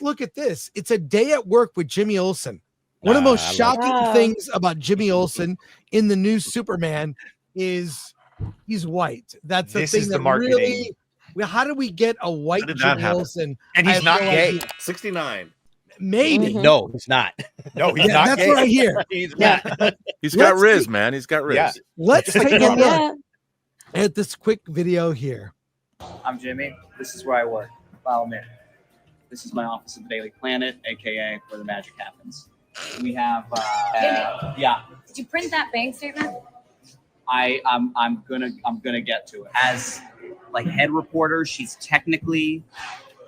just look at this. It's a day at work with Jimmy Olsen. One of the most shocking things about Jimmy Olsen in the new Superman is he's white. That's the thing that really. How do we get a white Jimmy Olsen? And he's not gay. Idea. 69. Maybe. No, he's not. No, he's not that's gay. what I hear. He's not. He's got Riz, man. He's got Riz. Yeah. Let's take a look at this quick video here. I'm Jimmy. This is where I work. Follow me. This is my office at the Daily Planet, aka where the magic happens. We have yeah. Did you print that bank statement? I'm gonna get to it. As like head reporter, she's technically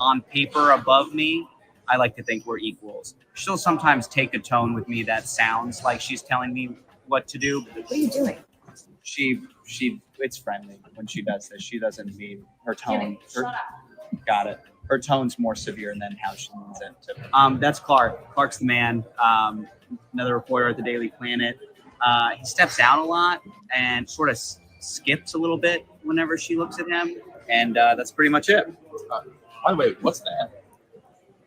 on paper above me. I like to think we're equals. She'll sometimes take a tone with me that sounds like she's telling me what to do. What are you doing? She it's friendly when she does this. She doesn't mean her tone. Jimmy, shut up. Got it. Her tone's more severe than how she means it. That's Clark. Clark's the man. Another reporter at the Daily Planet. He steps out a lot and sort of skips a little bit whenever she looks at him. And that's pretty much it. By the way, what's that?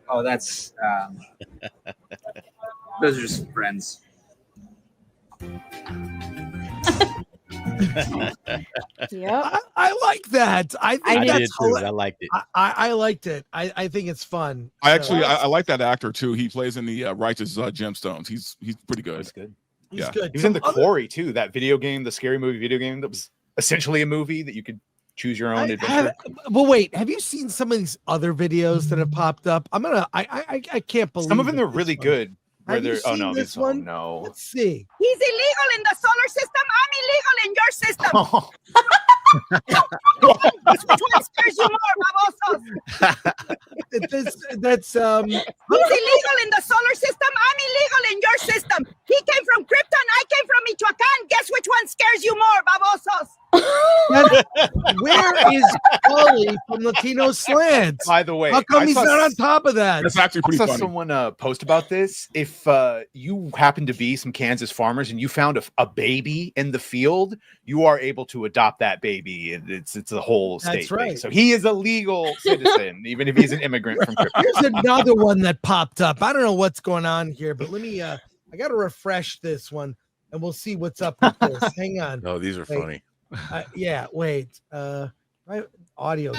Oh, that's those are just friends. Yep. I like that. I think I that's did too. I liked it. I liked it. I think it's fun. I like that actor too. He plays in the Righteous Gemstones. He's pretty good. He's good. He's good. He was in the Quarry too. That video game, the scary movie video game that was essentially a movie that you could choose your own adventure. Well, wait. Have you seen some of these other videos that have popped up? I can't believe some of them are really good. Have you seen this one? No. Let's see. He's illegal in the solar system. I'm illegal in your system. Oh. Which one scares you more, babosos? That's He's illegal in the solar system. I'm illegal in your system. He came from Krypton. I came from Michoacan. Guess which one scares you more, babosos? Where is Paulie from Latino Slant? By the way, how come he's not on top of that? That's actually pretty I saw funny. someone post about this. If you happen to be some Kansas farmers and you found a baby in the field, you are able to adopt that baby. It's a whole state. That's right. Thing. So he is a legal citizen, even if he's an immigrant from Krypton. Here's another one that popped up. I don't know what's going on here, but let me. I got to refresh this one, and we'll see what's up with this. Hang on. No, these are funny. Yeah, wait. My audio.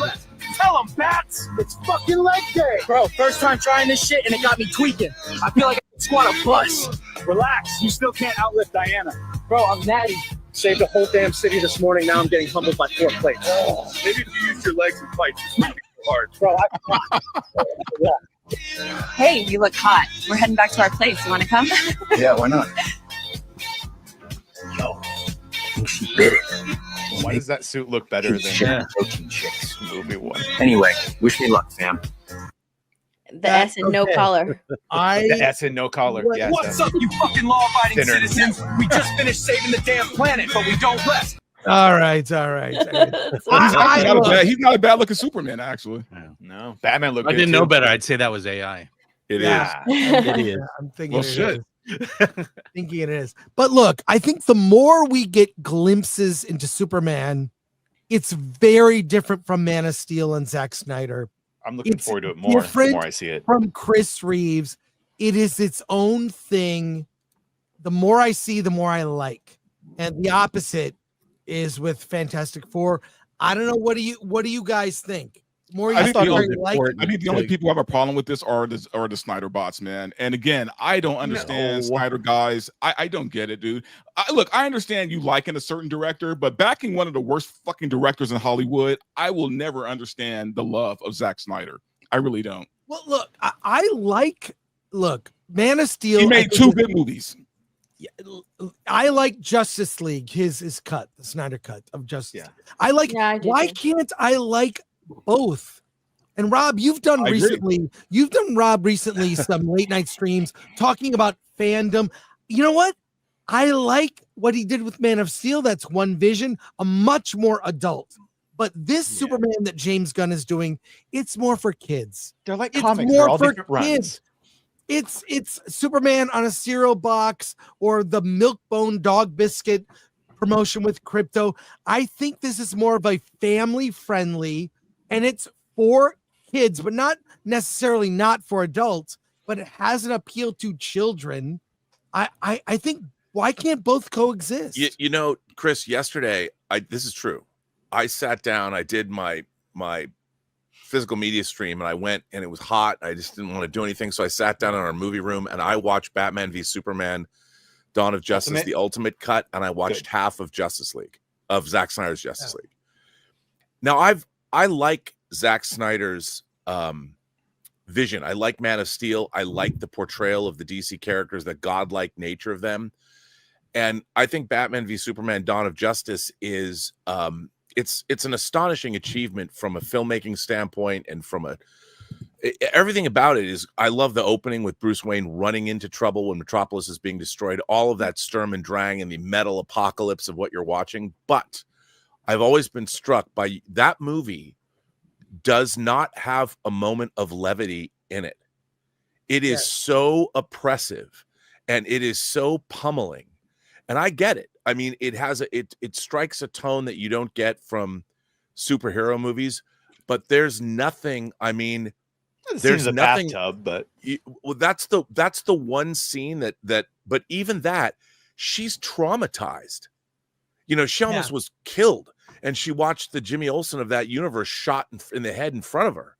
Tell him, Bats! It's fucking leg day! Bro, first time trying this shit and it got me tweaking. I feel like I can squat a bus. Relax, you still can't outlift Diana. Bro, I'm natty. Saved a whole damn city this morning, now I'm getting humbled by 4 plates. Oh, maybe if you use your legs and fight, just make it hard. Bro, Hey, you look hot. We're heading back to our place. You want to come? Yeah, why not? Yo, she bit it. Why does that suit look better than protein shakes? movie one? Anyway, wish me luck, fam. The S and no collar. The S and no collar. Yes, What's up, you fucking law-abiding citizens? We just finished saving the damn planet, but we don't rest. All right. He's not a bad looking Superman, actually. No, Batman looked. I good didn't too. know better. I'd say that was AI. It Yeah. It is. I'm thinking. Well, it shit. is. Thinking it is. But look, I think the more we get glimpses into Superman, it's very different from Man of Steel and Zack Snyder. I'm looking forward to it more the more I see it. From Chris Reeves, it is its own thing. The more I see, the more I like. And the opposite is with Fantastic Four. I don't know. What do you guys think? I think the only people who have a problem with this are the Snyder bots, man. And again, I don't understand Snyder guys. I don't get it, dude. Look, I understand you liking a certain director, but backing one of the worst fucking directors in Hollywood, I will never understand the love of Zack Snyder. I really don't. Well, look, look, Man of Steel. He made 2 good movies. I like Justice League, his cut, the Snyder cut of Justice. Yeah. I like. I why can't I like both? And Rob, you've done recently some late night streams talking about fandom. You know what? I like what he did with Man of Steel. That's one vision, a much more adult. But this Superman that James Gunn is doing, it's more for kids. They're like It's comics. more They're all for different runs. kids. It's Superman on a cereal box or the Milk-Bone dog biscuit promotion with Crypto. I think this is more of a family friendly, and it's for kids, but not necessarily not for adults, but it has an appeal to children. I think, why can't both coexist? You know, Chris, yesterday, this is true. I sat down, I did my physical media stream, and I went, and it was hot. I just didn't want to do anything. So I sat down in our movie room and I watched Batman v Superman, Dawn of Justice, the ultimate cut. And I watched half of Justice League, of Zack Snyder's Justice League. Now I like Zack Snyder's vision. I like Man of Steel. I like the portrayal of the DC characters, the godlike nature of them. And I think Batman v Superman, Dawn of Justice is, it's an astonishing achievement from a filmmaking standpoint, and from everything about it is, I love the opening with Bruce Wayne running into trouble when Metropolis is being destroyed, all of that Sturm and Drang and the metal apocalypse of what you're watching. But I've always been struck by that movie does not have a moment of levity in it. It is so oppressive and it is so pummeling. And I get it. I mean, it has it strikes a tone that you don't get from superhero movies, but there's nothing. I mean, there's nothing. Bathtub, but well, that's the one scene that. But even that, she's traumatized. You know, she almost was killed, and she watched the Jimmy Olsen of that universe shot in the head in front of her,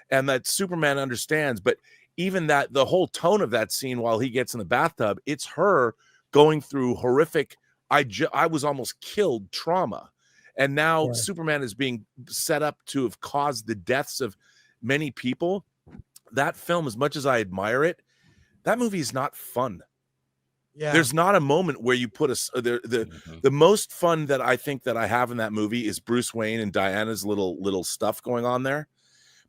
and that Superman understands. But even that, the whole tone of that scene while he gets in the bathtub, it's her going through horrific. I was almost killed trauma. And now Superman is being set up to have caused the deaths of many people. That film, as much as I admire it, that movie is not fun. Yeah. There's not a moment where you put the most fun that I think that I have in that movie is Bruce Wayne and Diana's little stuff going on there.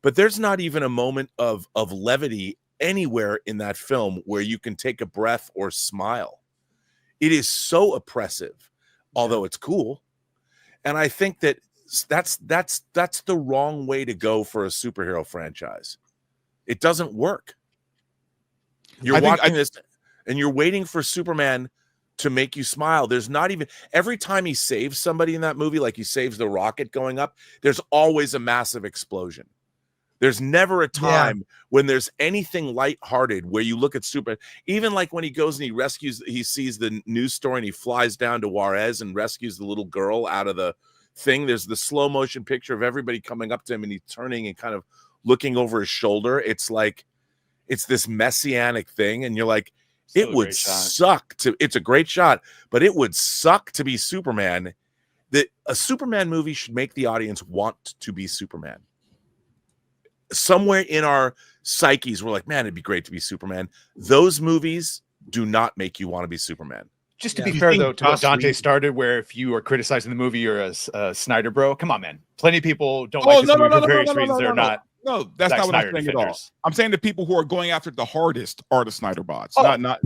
But there's not even a moment of levity anywhere in that film where you can take a breath or smile. It is so oppressive, although it's cool. And I think that that's the wrong way to go for a superhero franchise. It doesn't work. You're watching this and you're waiting for Superman to make you smile. There's not even, every time he saves somebody in that movie, like he saves the rocket going up, there's always a massive explosion. There's never a time when there's anything lighthearted where you look at Superman, even like when he goes and he sees the news story and he flies down to Juarez and rescues the little girl out of the thing. There's the slow motion picture of everybody coming up to him and he's turning and kind of looking over his shoulder. It's like, it's this messianic thing. And you're like, it would suck to, it's a great shot, but it would suck to be Superman. That a Superman movie should make the audience want to be Superman. Somewhere in our psyches, we're like, man, it'd be great to be Superman. Those movies do not make you want to be Superman. Just to be fair, though, to what Dante started, where if you are criticizing the movie, you're a Snyder bro. Come on, man. Plenty of people don't like this movie for various reasons. They're not. No, that's not what I'm saying at all. I'm saying the people who are going after the hardest are the Snyder bots. Not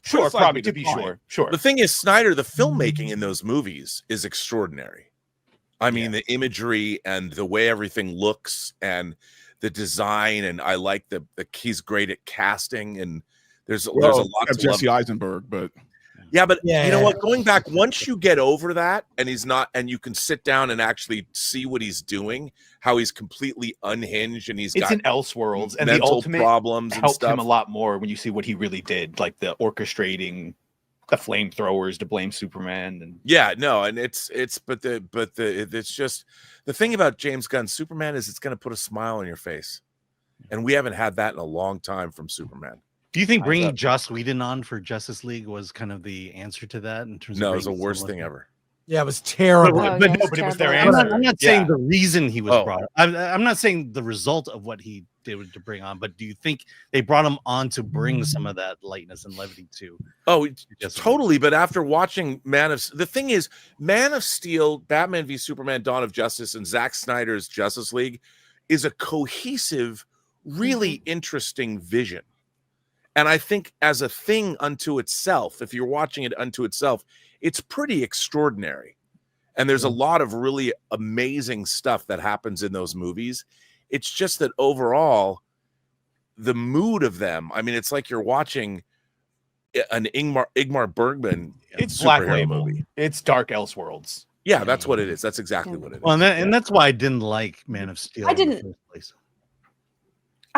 Sure, probably to be sure. The thing is, Snyder, the filmmaking in those movies is extraordinary. I mean, the imagery and the way everything looks and the design, and I like the he's great at casting, and there's a lot of Jesse Eisenberg, but you know what? Going back, once you get over that, and he's not, and you can sit down and actually see what he's doing, how he's completely unhinged, and it's an Elseworlds, and the ultimate problems helped him a lot more when you see what he really did, like the orchestrating the flamethrowers to blame Superman, and it's just the thing about James Gunn Superman is it's going to put a smile on your face, and we haven't had that in a long time from Superman. Do you think bringing Joss Whedon on for Justice League was kind of the answer to that? In terms of it was the worst thing ever. Yeah, it was terrible. But it was their answer. I'm not saying the reason he was brought up. I'm not saying the result of what he did to bring on, but do you think they brought him on to bring some of that lightness and levity to? Oh, totally. But after watching the thing is, Man of Steel, Batman v Superman, Dawn of Justice, and Zack Snyder's Justice League is a cohesive, really interesting vision. And I think as a thing unto itself, if you're watching it unto itself, it's pretty extraordinary. And there's a lot of really amazing stuff that happens in those movies. It's just that overall, the mood of them, I mean, it's like you're watching an Ingmar Bergman Black Label movie. It's Dark Elseworlds. Yeah, that's what it is. That's exactly what it is. Well, and that's why I didn't like Man of Steel. I didn't. In the first place.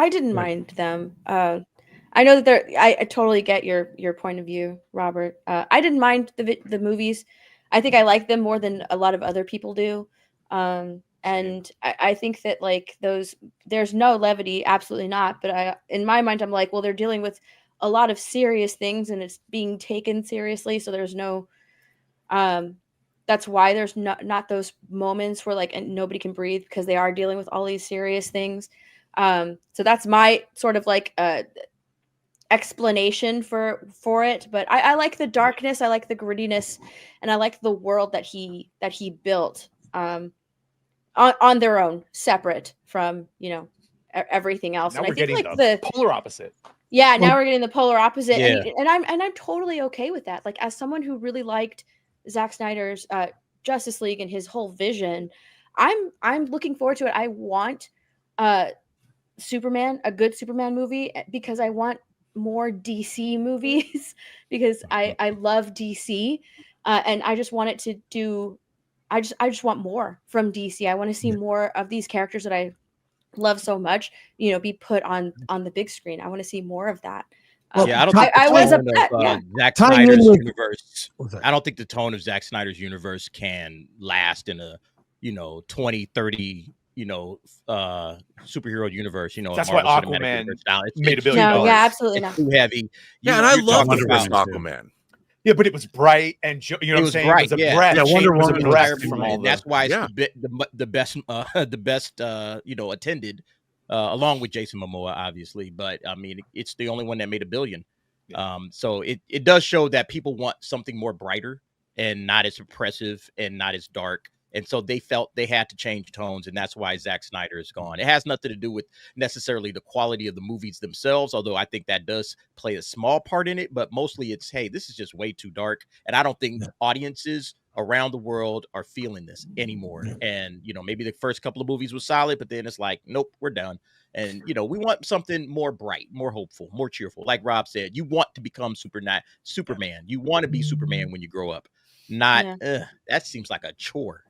I didn't mind them. I know that I totally get your point of view, Robert. I didn't mind the movies. I think I like them more than a lot of other people do. And I think that like there's no levity, absolutely not. But in my mind, I'm like, well, they're dealing with a lot of serious things and it's being taken seriously. So there's no, that's why there's not those moments where like and nobody can breathe because they are dealing with all these serious things. So that's my sort of like explanation for it. But I like the darkness, I like the grittiness, and I like the world that he built on their own, separate from everything else. Now and we're I think getting like the polar opposite. Yeah, now we're getting the polar opposite, Yeah. and I'm totally okay with that. Like as someone who really liked Zack Snyder's Justice League and his whole vision, I'm looking forward to it. I want Superman, a good Superman movie, because I want more DC movies because I love DC, and I just want it to do. I just want more from DC. I want to see more of these characters that I love so much, be put on the big screen. I want to see more of that. Yeah, I don't think I was tone upset. of Zack Tying in Snyder's with- universe. I don't think the tone of Zack Snyder's universe can last in a 20, 30 superhero universe. That's a why Marvel Cinematic Aquaman Universe style. made $1 billion. No, yeah, absolutely It's not. too heavy. Yeah, and I love the talking first about- Aquaman. Yeah, but it was bright and you know It what I'm was saying? bright, It was a yeah. breath. Yeah, Wonder Shane was a Woman was breath different. from all And that's why it's Yeah. the best attended, along with Jason Momoa, obviously. But I mean, it's the only one that made $1 billion. So it does show that people want something more brighter and not as oppressive and not as dark. And so they felt they had to change tones, and that's why Zack Snyder is gone. It has nothing to do with necessarily the quality of the movies themselves, although I think that does play a small part in it. But mostly it's, hey, this is just way too dark. And I don't think audiences around the world are feeling this anymore. And, maybe the first couple of movies was solid, but then it's like, nope, we're done. And, we want something more bright, more hopeful, more cheerful. Like Rob said, you want to become Superman. You want to be Superman when you grow up. Not, that seems like a chore.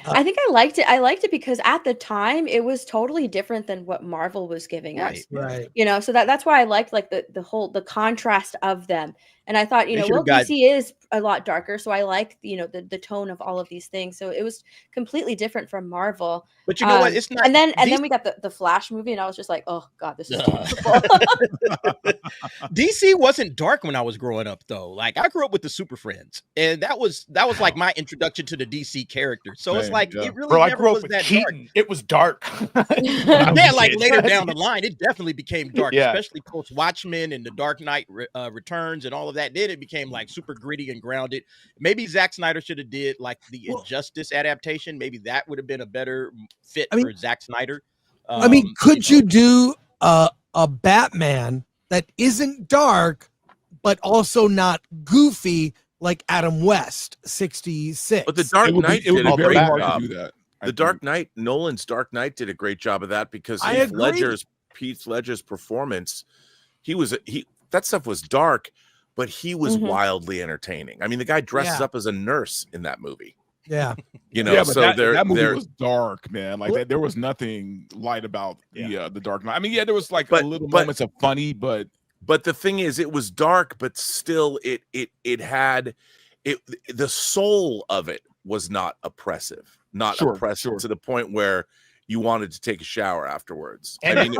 I think I liked it. I liked it because at the time it was totally different than what Marvel was giving us. Right. So that's why I liked like the contrast of them. And I thought, should've got- DC is a lot darker, so I liked the tone of all of these things. So it was completely different from Marvel. But you know what? It's not. And then we got the Flash movie, and I was just like, oh god, this is terrible. DC wasn't dark when I was growing up, though. Like I grew up with the Super Friends, and that was like my introduction to the DC character. So it's like it really I never grew up was with that Keaton. dark. It was dark. Yeah, like later down the line, it definitely became dark, Yeah. especially post Watchmen and the Dark Knight Returns and all of that. Then it became like super gritty and grounded. Maybe Zack Snyder should have did like the Injustice adaptation. Maybe that would have been a better fit for Zack Snyder. Could you do a Batman that isn't dark, but also not goofy like Adam West, 66? But the Dark Knight it would did be a very great hard job. to do that. The Dark Knight, Nolan's Dark Knight did a great job of that because I agree. Heath Ledger's performance, that stuff was dark, but he was wildly entertaining. I mean, the guy dresses up as a nurse in that movie. Yeah. But so that movie was dark, man. Like there was nothing light about the Dark Knight. I mean, there was like moments of funny, but the thing is, it was dark, but still, it had the soul of it was not oppressive, oppressive to the point where you wanted to take a shower afterwards. And I mean,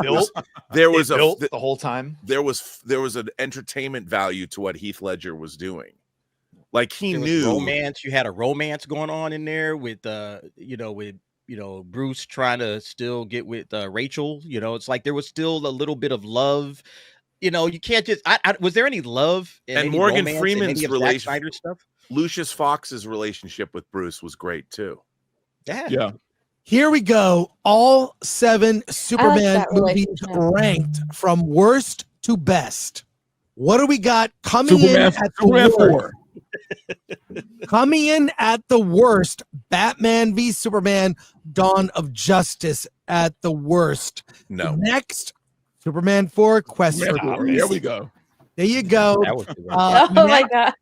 there was the whole time. There was an entertainment value to what Heath Ledger was doing. Like he There was knew romance. You had a romance going on in there with Bruce trying to still get with Rachel. It's like there was still a little bit of love. You can't just. Was there any love and Morgan Freeman's relation stuff? Lucius Fox's relationship with Bruce was great too. Yeah. Here we go. All 7 Superman movies ranked from worst to best. What do we got coming in at the worst? Coming in at the worst, Batman v Superman: Dawn of Justice at the worst. No. Next, Superman 4: Quest for Peace. There we go. There you go. Oh my god.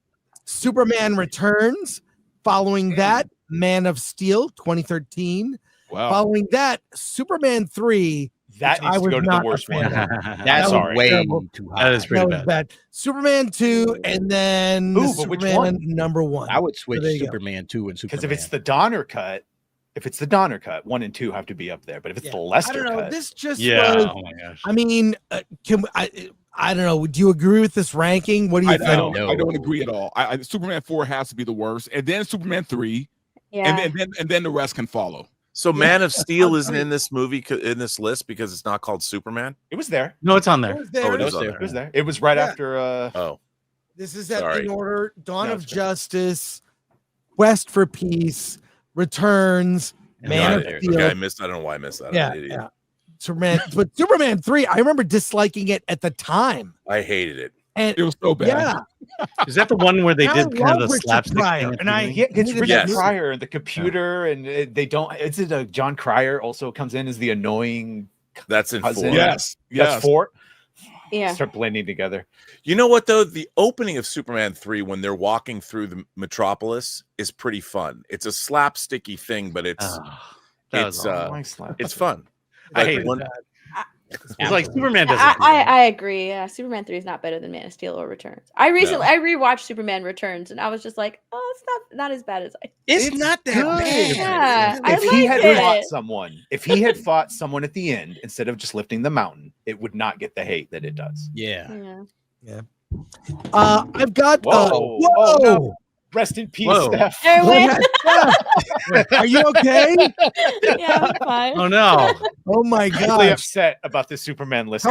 Superman Returns. Following that, Man of Steel 2013. Wow. Following that, Superman 3: That needs to go to the worst one. That's sorry. way Terrible. too high. That is pretty bad. Superman 2 and then Ooh, but which one? number 1. I would switch there you go. Superman 2 and Superman. Because if it's the Donner cut, 1 and 2 have to be up there. But if it's the Lester I don't know. cut, This just Yeah. was, Oh my gosh. I mean, I don't know. Do you agree with this ranking? What do you I think? don't agree at all. Superman 4 has to be the worst, and then Superman 3, Yeah. and then the rest can follow. So Man of Steel isn't in this movie in this list because it's not called Superman. it was there. No, it's on there. Oh, it is on It there. was there. It was right Yeah. after. Oh, This is that Sorry. in order: Dawn No, of it's good. Justice, Quest for Peace, Returns, Man of okay, Steel. I missed. I don't know why I missed that. I'm Yeah, an idiot. yeah. Superman, but Superman 3, I remember disliking it at the time. I hated it. And It was so bad. yeah, Is that the one where they I did kind of love the Richard slapstick Pryor, thing? and I- Yeah, it's Richard Yes. Pryor and the computer, and they don't. Is it John Cryer also comes in as the annoying That's in cousin? 4. Yes. That's 4. Yeah. Start blending together. You know what though? The opening of Superman 3 when they're walking through the metropolis is pretty fun. It's a slapsticky thing, but it's it's fun. I Like, hate one- it. It's like Superman doesn't. I agree. Yeah, Superman 3 is not better than Man of Steel or Returns. I rewatched Superman Returns, and I was just like, oh, it's not as bad as I. It's not that bad. Yeah, I If he like had fought it. someone at the end instead of just lifting the mountain, it would not get the hate that it does. Yeah. Yeah. I've got. Whoa. Whoa. Oh, no. Rest in peace, Whoa. Steph. There we- Are you okay? Yeah, I'm fine. Oh no! Oh my I'm really gosh! upset about this Superman list.